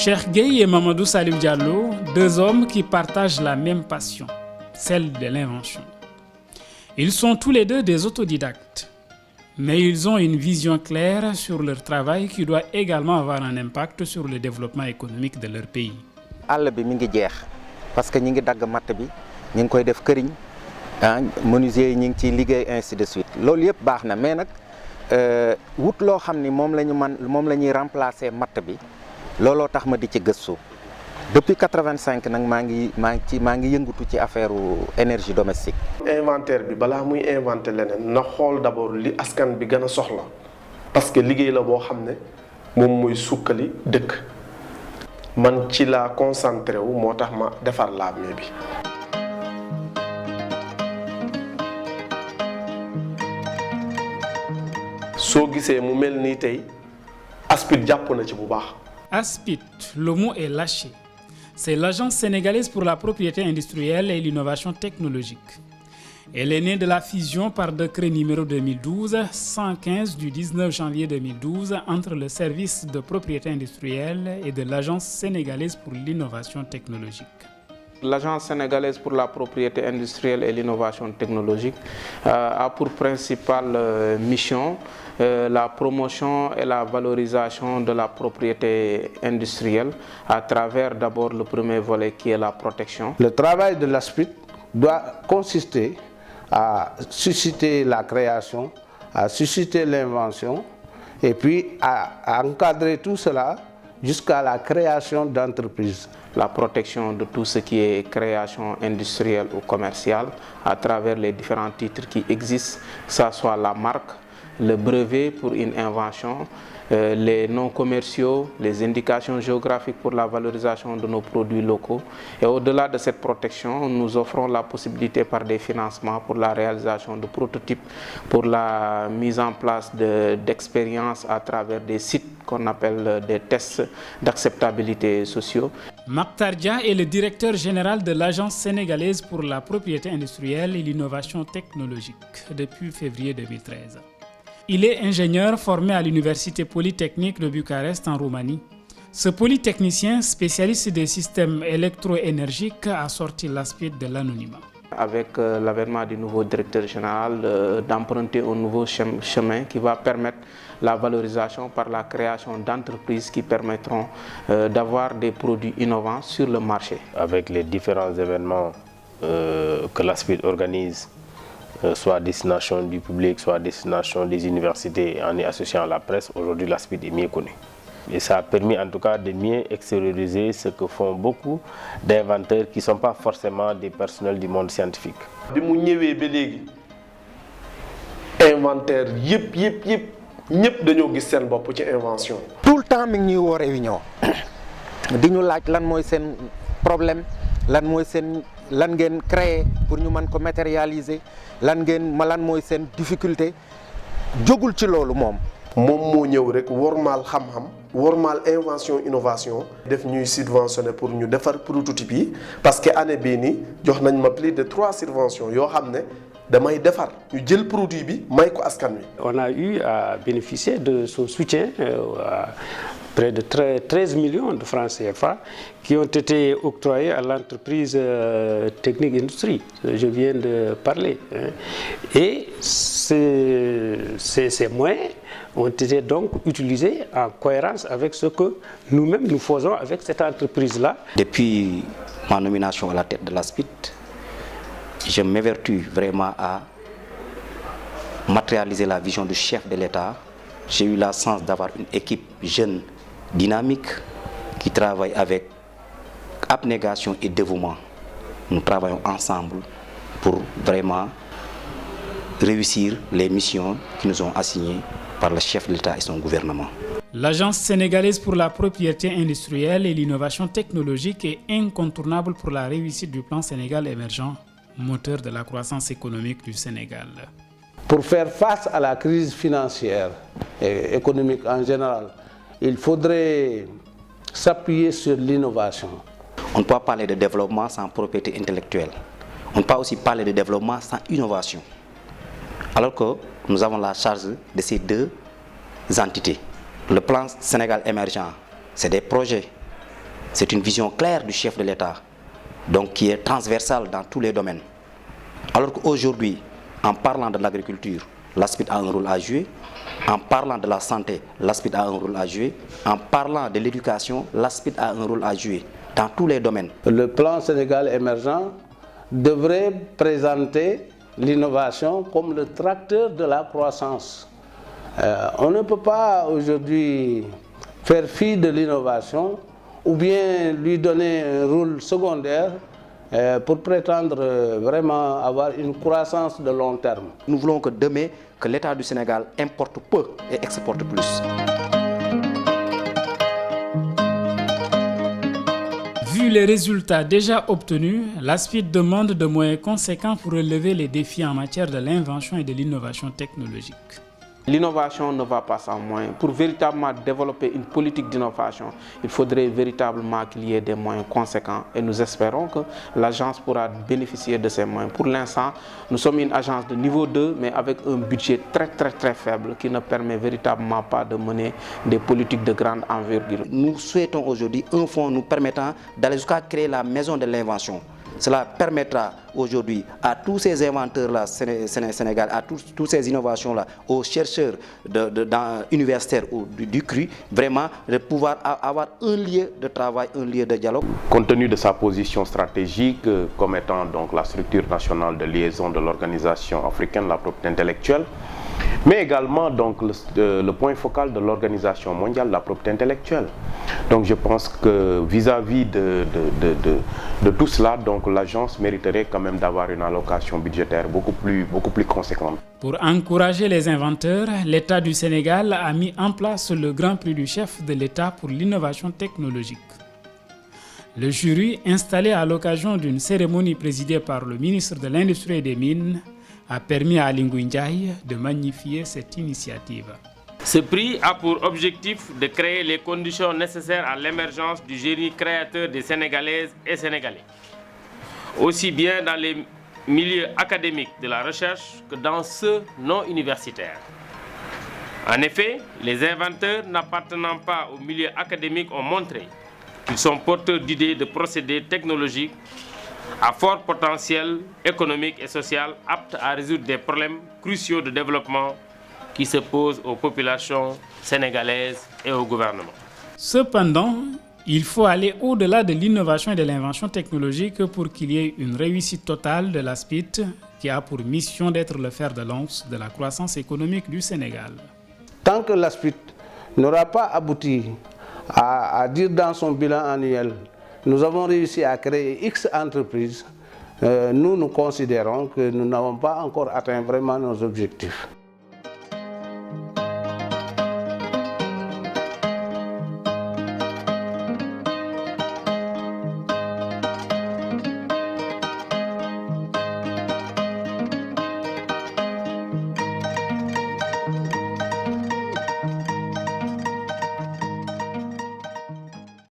Cheikh Gueye et Mamadou Salif Diallo, deux hommes qui partagent la même passion, celle de l'invention. Ils sont tous les deux des autodidactes, mais ils ont une vision claire sur leur travail qui doit également avoir un impact sur le développement économique de leur pays. àll bi mi ngi jeex parce que ñi ngi dagg matt bi ñi ngi koy def këriñ menuisier yi ñi ngi ciy liggéey ainsi de suite loolu yëpp baax na mais nag wut loo xam ni moom la ñuy remplacer matt bi looloo tax ma di ci gëstu depuis 85 nag maa ngi yëngatu ci affaire énergie domestique. inventaire bi balaa muy inventer leneen na xool d'abord li askan bi gën a soxla parce que liggéey la boo xam ne moom mooy sukkali dëkk man ci laa concentré wu moo tax ma defar lave-mains bi. soo gisee mu mel nii tey ASPIT jàpp na ci bu baax. ASPIT, le mot est lâché. C'est l'Agence sénégalaise pour la propriété industrielle et l'innovation technologique. Elle est née de la fusion par décret numéro 2012-115 du 19 janvier 2012 entre le service de propriété industrielle et de l'Agence sénégalaise pour l'innovation technologique. L'Agence sénégalaise pour la propriété industrielle et l'innovation technologique a pour principale mission la promotion et la valorisation de la propriété industrielle à travers d'abord le premier volet qui est la protection. Le travail de l'ASPIT doit consister à susciter la création, à susciter l'invention et puis à encadrer tout cela jusqu'à la création d'entreprises. La protection de tout ce qui est création industrielle ou commerciale à travers les différents titres qui existent, que ce soit la marque, le brevet pour une invention, les noms commerciaux, les indications géographiques pour la valorisation de nos produits locaux. Et au-delà de cette protection, nous offrons la possibilité par des financements pour la réalisation de prototypes, pour la mise en place d'expériences à travers des sites qu'on appelle des tests d'acceptabilité sociaux. Makhtar Dia est le directeur général de l'Agence sénégalaise pour la propriété industrielle et l'innovation technologique depuis février 2013. Il est ingénieur formé à l'Université polytechnique de Bucarest en Roumanie. Ce polytechnicien spécialiste des systèmes électroénergiques a sorti l'ASPIT de l'anonymat. Avec l'avènement du nouveau directeur général, d'emprunter un nouveau chemin qui va permettre la valorisation par la création d'entreprises qui permettront d'avoir des produits innovants sur le marché. Avec les différents événements que l'ASPIT organise, soit à destination du public, soit à destination des universités, en y associant la presse, aujourd'hui l'ASPIT est mieux connu. Et ça a permis en tout cas de mieux extérioriser ce que font beaucoup d'inventeurs qui ne sont pas forcément des personnels du monde scientifique. bi mu ñëwee ba léegi inventaire yëpp ñëpp dañoo gis seen bopp ci invention. tout le temps mi ngi ñuy woo réunion di ñu laaj lan mooy seen problème lan ngeen créer pour ñu mën ko matérialiser lan mooy seen difficulté jógul ci loolu moom moo ñëw rek wormaal xam-xam wormaal invention innovation def ñuy subventionné pour ñu defar prototype yi parce que année bii nii jox nañ ma plus de 3 subventions yoo xam ne damay defar ñu jël produit bi may ko askan wi. On a eu à bénéficier de son soutien près de 13 millions de francs CFA qui ont été octroyés à l'entreprise Technique Industrie. Je viens de parler. Et ces moyens ont été donc utilisés en cohérence avec ce que nous-mêmes nous faisons avec cette entreprise-là. Depuis ma nomination à la tête de l'ASPIT, je m'évertue vraiment à matérialiser la vision du chef de l'État. J'ai eu la chance d'avoir une équipe jeune, dynamique, qui travaille avec abnégation et dévouement. Nous travaillons ensemble pour vraiment réussir les missions qui nous ont assignées par le chef de l'État et son gouvernement. L'Agence sénégalaise pour la propriété industrielle et l'innovation technologique est incontournable pour la réussite du plan Sénégal émergent, moteur de la croissance économique du Sénégal. Pour faire face à la crise financière et économique en général, il faudrait s'appuyer sur l'innovation. On ne peut pas parler de développement sans propriété intellectuelle. On ne peut pas aussi parler de développement sans innovation. Alors que nous avons la charge de ces deux entités. Le plan Sénégal émergent, c'est des projets C'est une vision claire du chef de l'État, donc qui est transversale dans tous les domaines. Alors qu'aujourd'hui, en parlant de l'agriculture, l'ASPID a un rôle à jouer. En parlant de la santé, l'ASPID a un rôle à jouer. En parlant de l'éducation, l'ASPID a un rôle à jouer dans tous les domaines. Le plan Sénégal émergent devrait présenter l'innovation comme le tracteur de la croissance. On ne peut pas aujourd'hui faire fi de l'innovation ou bien lui donner un rôle secondaire pour prétendre vraiment avoir une croissance de long terme. Nous voulons que demain, que l'État du Sénégal importe peu et exporte plus. Vu les résultats déjà obtenus, l'ASPID demande de moyens conséquents pour relever les défis en matière de l'invention et de l'innovation technologique. L'innovation ne va pas sans moyens. Pour véritablement développer une politique d'innovation, il faudrait véritablement qu'il y ait des moyens conséquents et nous espérons que l'agence pourra bénéficier de ces moyens. Pour l'instant, nous sommes une agence de niveau 2, mais avec un budget très faible qui ne permet véritablement pas de mener des politiques de grande envergure. Nous souhaitons aujourd'hui un fonds nous permettant d'aller jusqu'à créer la maison de l'invention. Cela permettra aujourd'hui à tous ces inventeurs-là Sénégal, à toutes ces innovations-là, aux chercheurs universitaires ou du CRU, vraiment de pouvoir avoir un lieu de travail, un lieu de dialogue. Compte tenu de sa position stratégique comme étant donc la structure nationale de liaison de l'organisation africaine de la propriété intellectuelle, mais également donc le point focal de l'organisation mondiale de la propriété intellectuelle. Donc je pense que vis-à-vis de tout cela, donc l'agence mériterait quand même d'avoir une allocation budgétaire beaucoup plus conséquente. Pour encourager les inventeurs, l'État du Sénégal a mis en place le Grand Prix du chef de l'État pour l'innovation technologique. Le jury, installé à l'occasion d'une cérémonie présidée par le ministre de l'Industrie et des Mines, a permis à Aly Ngouille Ndiaye de magnifier cette initiative. Ce prix a pour objectif de créer les conditions nécessaires à l'émergence du génie créateur des Sénégalaises et Sénégalais, aussi bien dans les milieux académiques de la recherche que dans ceux non universitaires. En effet, les inventeurs n'appartenant pas au milieu académique ont montré qu'ils sont porteurs d'idées de procédés technologiques à fort potentiel économique et social aptes à résoudre des problèmes cruciaux de développement qui se posent aux populations sénégalaises et au gouvernement. Cependant, il faut aller au-delà de l'innovation et de l'invention technologique pour qu'il y ait une réussite totale de l'ASPID qui a pour mission d'être le fer de lance de la croissance économique du Sénégal. Tant que l'ASPID n'aura pas abouti à dire dans son bilan annuel nous avons réussi à créer X entreprises, nous considérons que nous n'avons pas encore atteint vraiment nos objectifs.